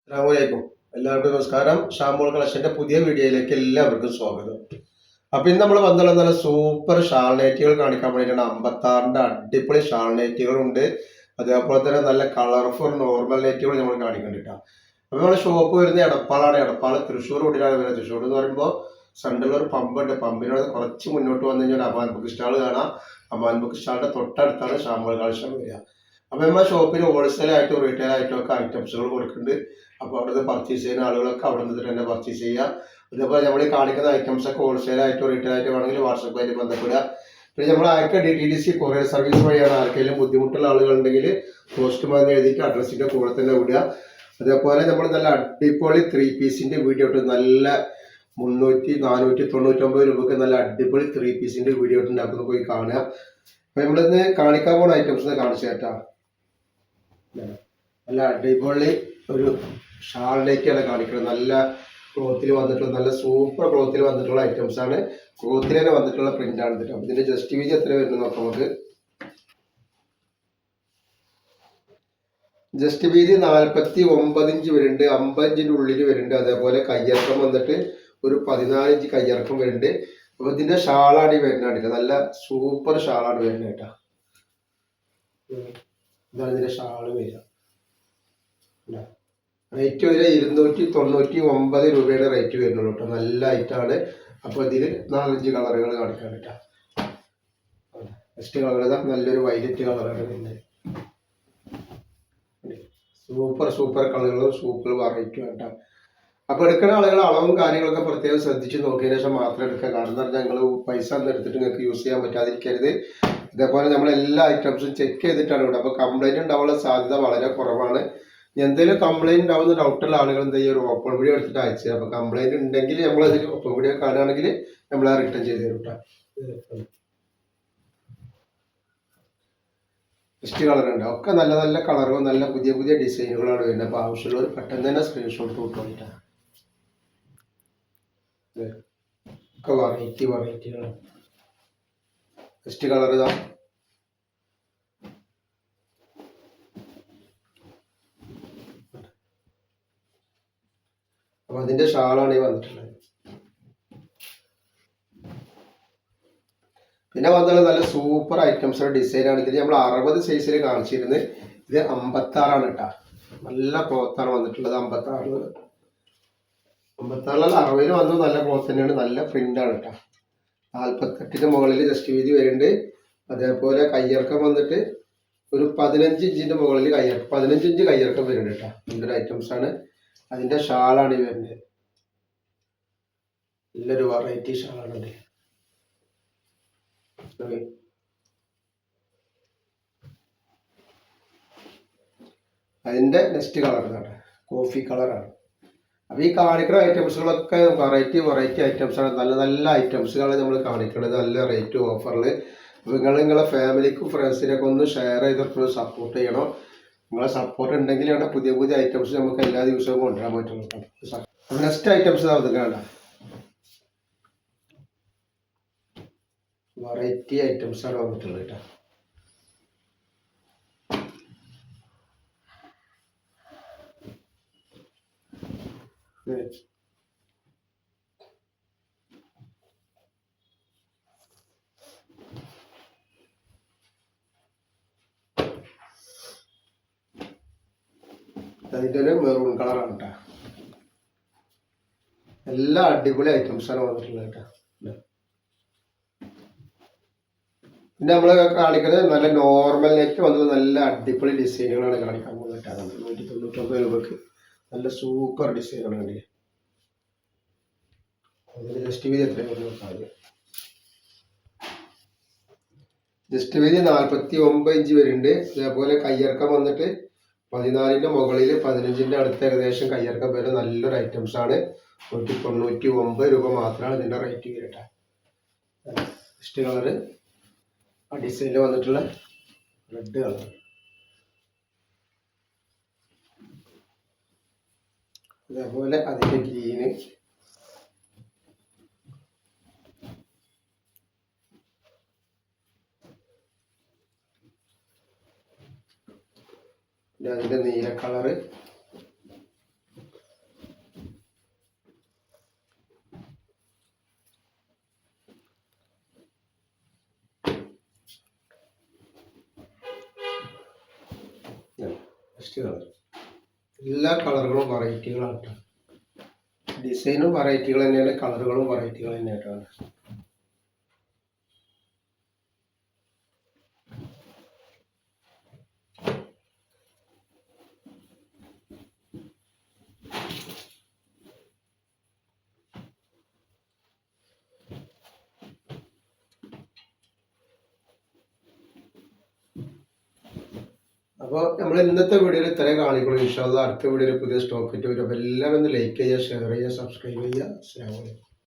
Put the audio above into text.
അസ്സലാമലൈക്കും. എല്ലാവർക്കും നമസ്കാരം. ഷാമോൾ കളക്ഷന്റെ പുതിയ വീഡിയോയിലേക്ക് എല്ലാവർക്കും സ്വാഗതം. അപ്പൊ ഇന്ന് നമ്മൾ വന്നുള്ള നല്ല സൂപ്പർ ഷാൾ നൈറ്റികൾ കാണിക്കാൻ വേണ്ടിയിട്ടാണ്. 56ന്റെ അടിപൊളി ഷാൾ നൈറ്റികളുണ്ട്. അതേപോലെ തന്നെ നല്ല കളർഫുൾ നോർമൽ നൈറ്റികൾ നമ്മൾ കാണിക്കണ്ടിട്ടാണ്. അപ്പൊ നമ്മുടെ ഷോപ്പ് വരുന്നത് എടപ്പാളാണ്. എടപ്പാള് തൃശ്ശൂർ റോഡിലാണ് വരുന്നത്. തൃശ്ശൂർ എന്ന് പറയുമ്പോൾ സെൻട്രലിൽ ഒരു പമ്പുണ്ട്. പമ്പിനോട് കുറച്ച് മുന്നോട്ട് വന്നു കഴിഞ്ഞാൽ അമാൻ ബുക്ക് സ്റ്റാൾ കാണാം. അമാൻ ബുക്ക് സ്റ്റാളിന്റെ തൊട്ടടുത്താണ് ഷാമോൾ കളക്ഷൻ വരിക. അപ്പൊ നമ്മുടെ ഷോപ്പിൽ ഹോൾസെയിൽ ആയിട്ടും റീറ്റെയിൽ ആയിട്ടും ഒക്കെ ഐറ്റംസുകൾ കൊടുക്കുന്നുണ്ട്. അപ്പോൾ അവിടുന്ന് പർച്ചേസ് ചെയ്യുന്ന ആളുകളൊക്കെ അവിടെ നിന്ന് തന്നെ പർച്ചേസ് ചെയ്യുക. അതേപോലെ നമ്മൾ ഈ കാണിക്കുന്ന ഐറ്റംസ് ഒക്കെ ഹോൾസെയിൽ ആയിട്ടോ റീറ്റെയിൽ ആയിട്ടോ വേണമെങ്കിൽ വാട്സപ്പായിട്ട് ബന്ധപ്പെടുക. പിന്നെ നമ്മൾ അയക്ക DTDC കൊറിയർ സർവീസ് വഴിയാണ്. ആർക്കെങ്കിലും ബുദ്ധിമുട്ടുള്ള ആളുകളുണ്ടെങ്കിൽ പോസ്റ്റ്മാൻ എഴുതിയിട്ട് അഡ്രസ്സിന്റെ കൂടെ തന്നെ വിടുക. അതേപോലെ നമ്മൾ നല്ല അടിപൊളി 3 പീസിന്റെ വീഡിയോ ഇട്ട് നല്ല 300-499 രൂപക്ക് നല്ല അടിപൊളി 3 പീസിന്റെ വീഡിയോ ഇട്ട് ഉണ്ടാക്കുന്നത് പോയി കാണുക. അപ്പൊ നമ്മളിന്ന് കാണിക്കാൻ പോകുന്ന ഐറ്റംസ് കാണിച്ചു തരാം. നല്ല അടിപൊളി ഒരു ഷാളിലേക്കാണ് കാണിക്കുന്നത്. നല്ല ക്ലോത്തിൽ വന്നിട്ടുള്ള നല്ല സൂപ്പർ ക്ലോത്തിൽ വന്നിട്ടുള്ള ഐറ്റംസ് ആണ്. ക്ലോത്തിൽ തന്നെ വന്നിട്ടുള്ള പ്രിന്റ് ആണ് ഇതിട്ട്. അപ്പൊ ഇതിന്റെ ജസ്റ്റ് വീതി എത്ര വരുന്നത് നോക്കാം നമുക്ക്. ജസ്റ്റ് വീതി 49 ഇഞ്ച് വരുന്നുണ്ട്, 50 ഇഞ്ചിന്റെ ഉള്ളിൽ വരുന്നുണ്ട്. അതേപോലെ കയ്യിറക്കം വന്നിട്ട് ഒരു 14 ഇഞ്ച് കയ്യിറക്കം വരുന്നുണ്ട്. അപ്പൊ ഇതിന്റെ ഷാളാണ് ഈ വരുന്നത്. നല്ല സൂപ്പർ ഷാളാണ് വരുന്നത് കേട്ടോ. ഇതാണ് ഇതിന്റെ ഷാള് വരിക. റേറ്റ് വരെ 299 രൂപയുടെ റേറ്റ് വരുന്നുള്ളൂ കേട്ടോ. നല്ല ഐറ്റാണ്. അപ്പോൾ ഇതിൽ 4-5 കളറുകൾ കാണിക്കാൻ കേട്ടോ. ഫസ്റ്റ് കളർ നല്ലൊരു വൈലറ്റ് കളറാണ് വരുന്നത്. സൂപ്പർ സൂപ്പർ കളറുകളും സൂപ്പർ വെറൈറ്റി കേട്ടോ. അപ്പോൾ എടുക്കുന്ന ആളുകൾ അളവും കാര്യങ്ങളൊക്കെ പ്രത്യേകം ശ്രദ്ധിച്ച് നോക്കിയതിനു ശേഷം മാത്രം എടുക്കുക. കാരണം ഞങ്ങൾ പൈസ ഒന്നും എടുത്തിട്ട് നിങ്ങൾക്ക് യൂസ് ചെയ്യാൻ പറ്റാതിരിക്കരുത്. ഇതേപോലെ നമ്മൾ എല്ലാ ഐറ്റംസും ചെക്ക് ചെയ്തിട്ടാണ് ഇവിടെ. അപ്പോൾ കംപ്ലൈൻറ്റ് ഉണ്ടാവാനുള്ള സാധ്യത വളരെ കുറവാണ്. എന്തെങ്കിലും കംപ്ലൈൻറ്റ് ഉണ്ടാവുന്ന ഡൗട്ടുള്ള ആളുകൾ എന്താ ചെയ്യുക, ഒരു ഓപ്പൺ വീഡിയോ എടുത്തിട്ട് അയച്ചു. അപ്പോൾ കംപ്ലൈൻറ്റ് ഉണ്ടെങ്കിൽ നമ്മളതിൽ ഓപ്പൺ വീഡിയോ കാണുകയാണെങ്കിൽ നമ്മൾ ആ റിട്ടേൺ ചെയ്ത് തരും കേട്ടോ. ഫസ്റ്റ് കളർ ഉണ്ട്. ഒക്കെ നല്ല നല്ല കളറും നല്ല പുതിയ പുതിയ ഡിസൈനുകളാണ് വരുന്നത്. അപ്പോൾ ആവശ്യമുള്ളവർ പെട്ടെന്ന് തന്നെ സ്ക്രീൻഷോട്ട് കിട്ടും. ഒക്കെ വെറൈറ്റികളാണ്. ഫസ്റ്റ് കളർ ഇതാ. അപ്പൊ അതിന്റെ ഷാളാണ് ഈ വന്നിട്ടുള്ളത്. പിന്നെ വന്നാൽ നല്ല സൂപ്പർ ഐറ്റംസ് ഡിസൈൻ ആണ്. ഇത് നമ്മൾ 60 സൈസിൽ കാണിച്ചിരുന്നത്. ഇത് 56 കേട്ടോ. നല്ല ക്ലോത്താണ് വന്നിട്ടുള്ളത്. 56 60 വന്നു. നല്ല ക്ലോത്ത് തന്നെയാണ്. നല്ല പ്രിന്റ് ആണ് കേട്ടോ. 48ന്റെ മുകളിൽ ജസ്റ്റ് വീതി വരുന്നുണ്ട്. അതേപോലെ കയ്യിറക്കം വന്നിട്ട് ഒരു 15 ഇഞ്ചിന്റെ മുകളിൽ 15 ഇഞ്ച് കയ്യിറക്കം വരുന്നുണ്ട് കേട്ടോ. ഇതൊരു ഐറ്റംസ് ആണ്. അതിന്റെ ഷാളാണ് ഈ വരുന്നത്. നല്ലൊരു വെറൈറ്റി ഷാളാണ്. അതിന്റെ നെക്സ്റ്റ് കളർ ഇതാണ്, കോഫി കളറാണ്. അപ്പൊ ഈ കാണിക്കുന്ന ഐറ്റംസുകളൊക്കെ വെറൈറ്റി ഐറ്റംസ് ആണ്. നല്ല നല്ല ഐറ്റംസുകളാണ് നമ്മൾ കാണിക്കുന്നത്. നല്ല റേറ്റ് ഓഫറിൽ. നിങ്ങളെ ഫാമിലിക്കും ഫ്രണ്ട്സിനൊക്കെ ഒന്ന് ഷെയർ ചെയ്തിട്ട് സപ്പോർട്ട് ചെയ്യണം. നിങ്ങളെ സപ്പോർട്ട് ഉണ്ടെങ്കിലാണ് പുതിയ പുതിയ ഐറ്റംസ് നമുക്ക് എല്ലാ ദിവസവും കൊണ്ടുവരാൻ പറ്റുള്ളൂ. നെക്സ്റ്റ് ഐറ്റംസ് കാണാം. വെറൈറ്റി ഐറ്റംസ് ആണ് വന്നിട്ടുള്ളത് കേട്ടോ. അതിൻ്റെ ഒരു മെറൂൺ കളറാണ് കേട്ടോ. എല്ലാ അടിപൊളി ഐറ്റംസാണ് വന്നിട്ടുള്ളത് കേട്ടോ. പിന്നെ നമ്മൾ കാണിക്കുന്നത് നല്ല നോർമൽ നെറ്റ് വന്നത് നല്ല അടിപൊളി ഡിസൈനുകളാണ് കാണിക്കാൻ പോകുന്നത് കേട്ടോ. 199 രൂപക്ക് നല്ല സൂപ്പർ ഡിസൈനാണ് കണ്ടില്ലേ. അതിന് ജസ്റ്റ് വീതി എത്രയാണ് വരുന്നത്? ജസ്റ്റ് വീതി 49 ഇഞ്ച് വരുന്നുണ്ട്. അതേപോലെ കയ്യിറക്കം വന്നിട്ട് 14ന്റെ മുകളിൽ 15ന്റെ അടുത്ത് ഏകദേശം കയ്യിറക്കം വരുന്ന നല്ലൊരു ഐറ്റംസ് ആണ്. 199 രൂപ മാത്രമാണ് ഇതിന്റെ റേറ്റ് വരട്ടെ. ഫസ്റ്റ് കളറ് ആ ഡിസൈനിൽ വന്നിട്ടുള്ള റെഡ് കളർ. അതേപോലെ അതിന്റെ ഗ്രീന്, അതിന്റെ നീല കളറ്, ഫസ്റ്റ് കളർ എല്ലാ കളറുകളും വെറൈറ്റികളാണ് കേട്ടോ. ഡിസൈനും വെറൈറ്റികൾ തന്നെയാണ്, കളറുകളും വെറൈറ്റികൾ തന്നെയായിട്ടാണ്. അപ്പോൾ നമ്മൾ ഇന്നത്തെ വീഡിയോയിൽ ഇത്രയും കാണിക്കുള്ളൂ. ഇൻഷാ അല്ലാഹ് അടുത്ത വീഡിയോയിൽ പുതിയ സ്റ്റോക്ക് ഇട്ട് വരും. അപ്പോൾ എല്ലാവരും ഒന്ന് ലൈക്ക് ചെയ്യുക, ഷെയർ ചെയ്യുക, സബ്സ്ക്രൈബ് ചെയ്യുക. അസ്സലാമു അലൈക്കും.